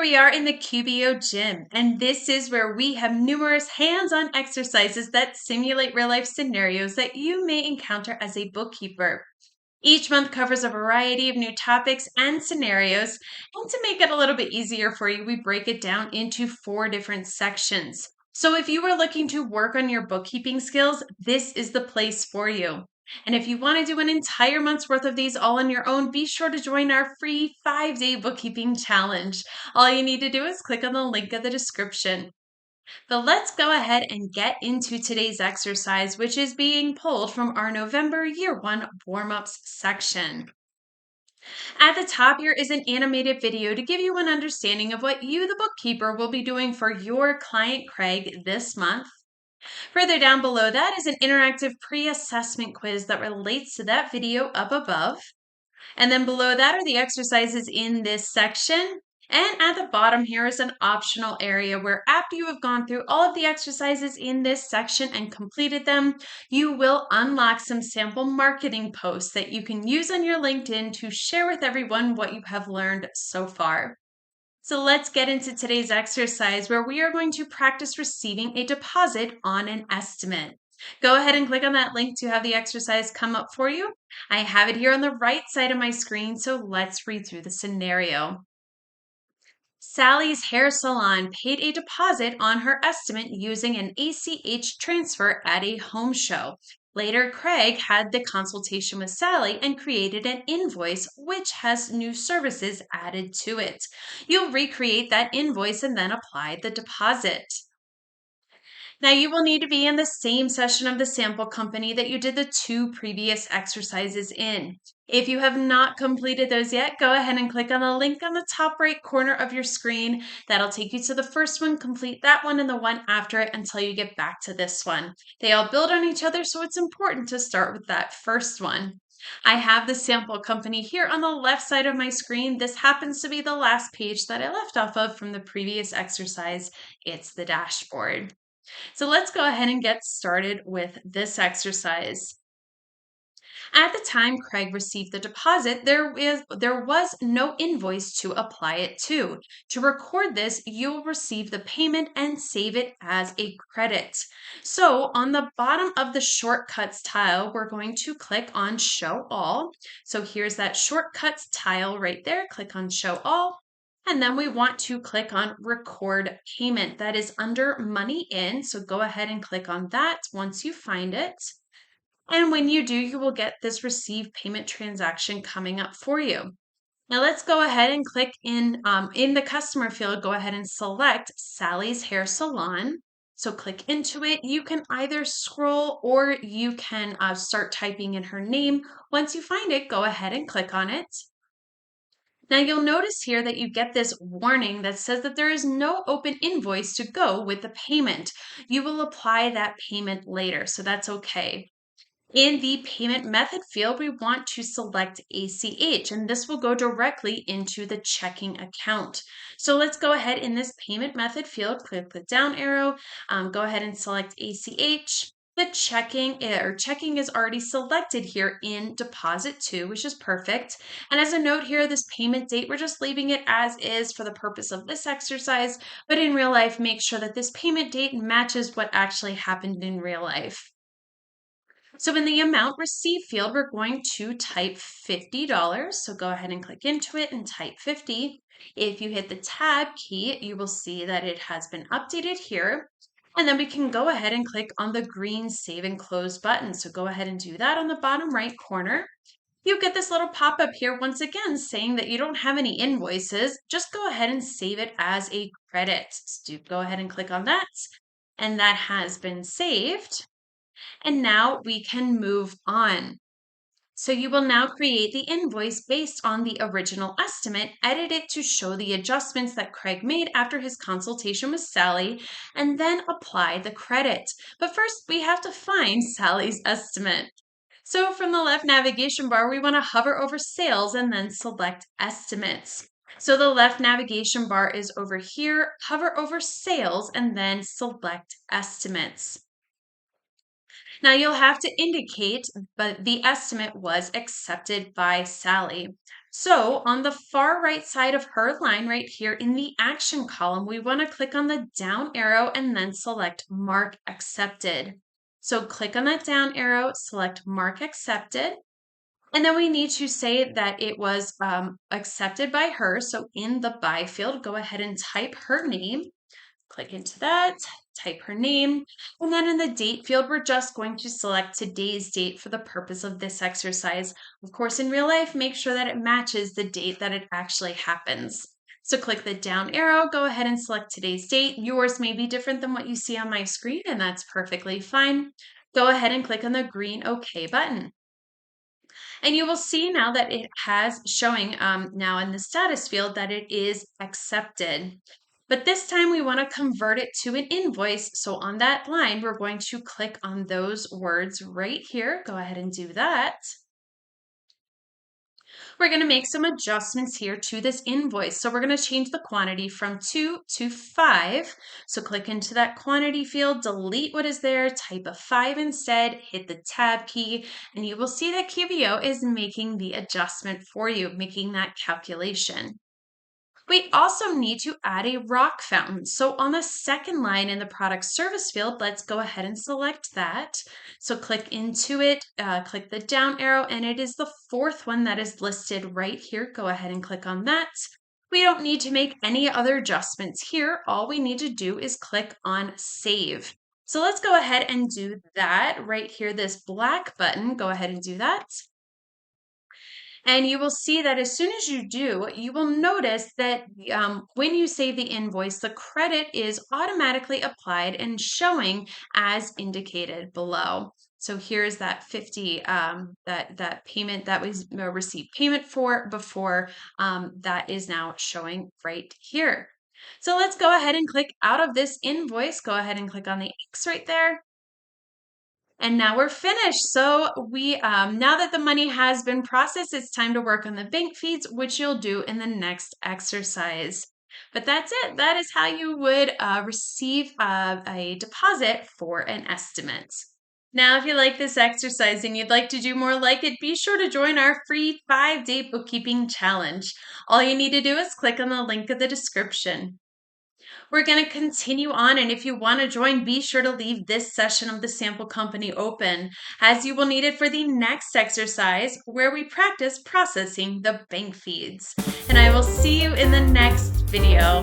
we are in the QBO gym, and this is where we have numerous hands-on exercises that simulate real-life scenarios that you may encounter as a bookkeeper. Each month covers a variety of new topics and scenarios, and to make it a little bit easier for you, we break it down into 4 different sections. So if you are looking to work on your bookkeeping skills, this is the place for you. And if you want to do an entire month's worth of these all on your own, be sure to join our free 5-day bookkeeping challenge. All you need to do is click on the link in the description. But let's go ahead and get into today's exercise, which is being pulled from our November Year 1 warm-ups section. At the top here is an animated video to give you an understanding of what you, the bookkeeper, will be doing for your client Craig this month. Further down below that is an interactive pre-assessment quiz that relates to that video up above. And then below that are the exercises in this section. And at the bottom here is an optional area where after you have gone through all of the exercises in this section and completed them, you will unlock some sample marketing posts that you can use on your LinkedIn to share with everyone what you have learned so far. So let's get into today's exercise where we are going to practice receiving a deposit on an estimate. Go ahead and click on that link to have the exercise come up for you. I have it here on the right side of my screen, so let's read through the scenario. Sally's hair salon paid a deposit on her estimate using an ACH transfer at a home show. Later, Craig had the consultation with Sally and created an invoice which has new services added to it. You'll recreate that invoice and then apply the deposit. Now, you will need to be in the same session of the sample company that you did the 2 previous exercises in. If you have not completed those yet, go ahead and click on the link on the top right corner of your screen. That'll take you to the first one, complete that one and the one after it until you get back to this one. They all build on each other, so it's important to start with that first one. I have the sample company here on the left side of my screen. This happens to be the last page that I left off of from the previous exercise. It's the dashboard. So let's go ahead and get started with this exercise. At the time Craig received the deposit, there was no invoice to apply it to. To record this, you'll receive the payment and save it as a credit. So on the bottom of the shortcuts tile, we're going to click on Show All. So here's that shortcuts tile right there. Click on Show All. And then we want to click on Record Payment. That is under Money In. So go ahead and click on that once you find it. And when you do, you will get this Receive Payment transaction coming up for you. Now let's go ahead and click in the customer field, go ahead and select Sally's Hair Salon. So click into it. You can either scroll or you can start typing in her name. Once you find it, go ahead and click on it. Now you'll notice here that you get this warning that says that there is no open invoice to go with the payment. You will apply that payment later, so that's okay. In the payment method field, we want to select ACH, and this will go directly into the checking account. So let's go ahead in this payment method field, click the down arrow, go ahead and select ACH. The checking is already selected here in deposit 2, which is perfect. And as a note here, this payment date, we're just leaving it as is for the purpose of this exercise, but in real life, make sure that this payment date matches what actually happened in real life. So in the amount received field, we're going to type $50. So go ahead and click into it and type 50. If you hit the tab key, you will see that it has been updated here. And then we can go ahead and click on the green Save and Close button. So go ahead and do that on the bottom right corner. You get this little pop-up here once again saying that you don't have any invoices. Just go ahead and save it as a credit. So go ahead and click on that. And that has been saved. And now we can move on. So you will now create the invoice based on the original estimate, edit it to show the adjustments that Craig made after his consultation with Sally, and then apply the credit. But first, we have to find Sally's estimate. So from the left navigation bar, we want to hover over Sales and then select Estimates. So the left navigation bar is over here, hover over Sales and then select Estimates. Now you'll have to indicate, but the estimate was accepted by Sally. So on the far right side of her line right here in the action column, we want to click on the down arrow and then select Mark Accepted. So click on that down arrow, select Mark Accepted. And then we need to say that it was accepted by her. So in the by field, go ahead and type her name. Click into that, type her name, and then in the date field, we're just going to select today's date for the purpose of this exercise. Of course, in real life, make sure that it matches the date that it actually happens. So click the down arrow, go ahead and select today's date. Yours may be different than what you see on my screen, and that's perfectly fine. Go ahead and click on the green OK button. And you will see now that it has showing now in the status field that it is accepted. But this time we want to convert it to an invoice. So on that line, we're going to click on those words right here. Go ahead and do that. We're going to make some adjustments here to this invoice. So we're going to change the quantity from 2 to 5. So click into that quantity field, delete what is there, type a 5 instead, hit the tab key, and you will see that QBO is making the adjustment for you, making that calculation. We also need to add a rock fountain. So on the second line in the product service field, let's go ahead and select that. So click into it, click the down arrow, and it is the fourth one that is listed right here. Go ahead and click on that. We don't need to make any other adjustments here. All we need to do is click on save. So let's go ahead and do that right here, this black button. Go ahead and do that. And you will see that as soon as you do, you will notice that when you save the invoice, the credit is automatically applied and showing as indicated below. So here's that 50, that payment that was received payment for before, that is now showing right here. So let's go ahead and click out of this invoice. Go ahead and click on the X right there. And now we're finished. So we now that the money has been processed, it's time to work on the bank feeds, which you'll do in the next exercise. But that's it. That is how you would receive a deposit for an estimate. Now, if you like this exercise and you'd like to do more like it, be sure to join our free 5-day bookkeeping challenge. All you need to do is click on the link in the description. We're going to continue on, and if you want to join, be sure to leave this session of the sample company open, as you will need it for the next exercise where we practice processing the bank feeds. And I will see you in the next video.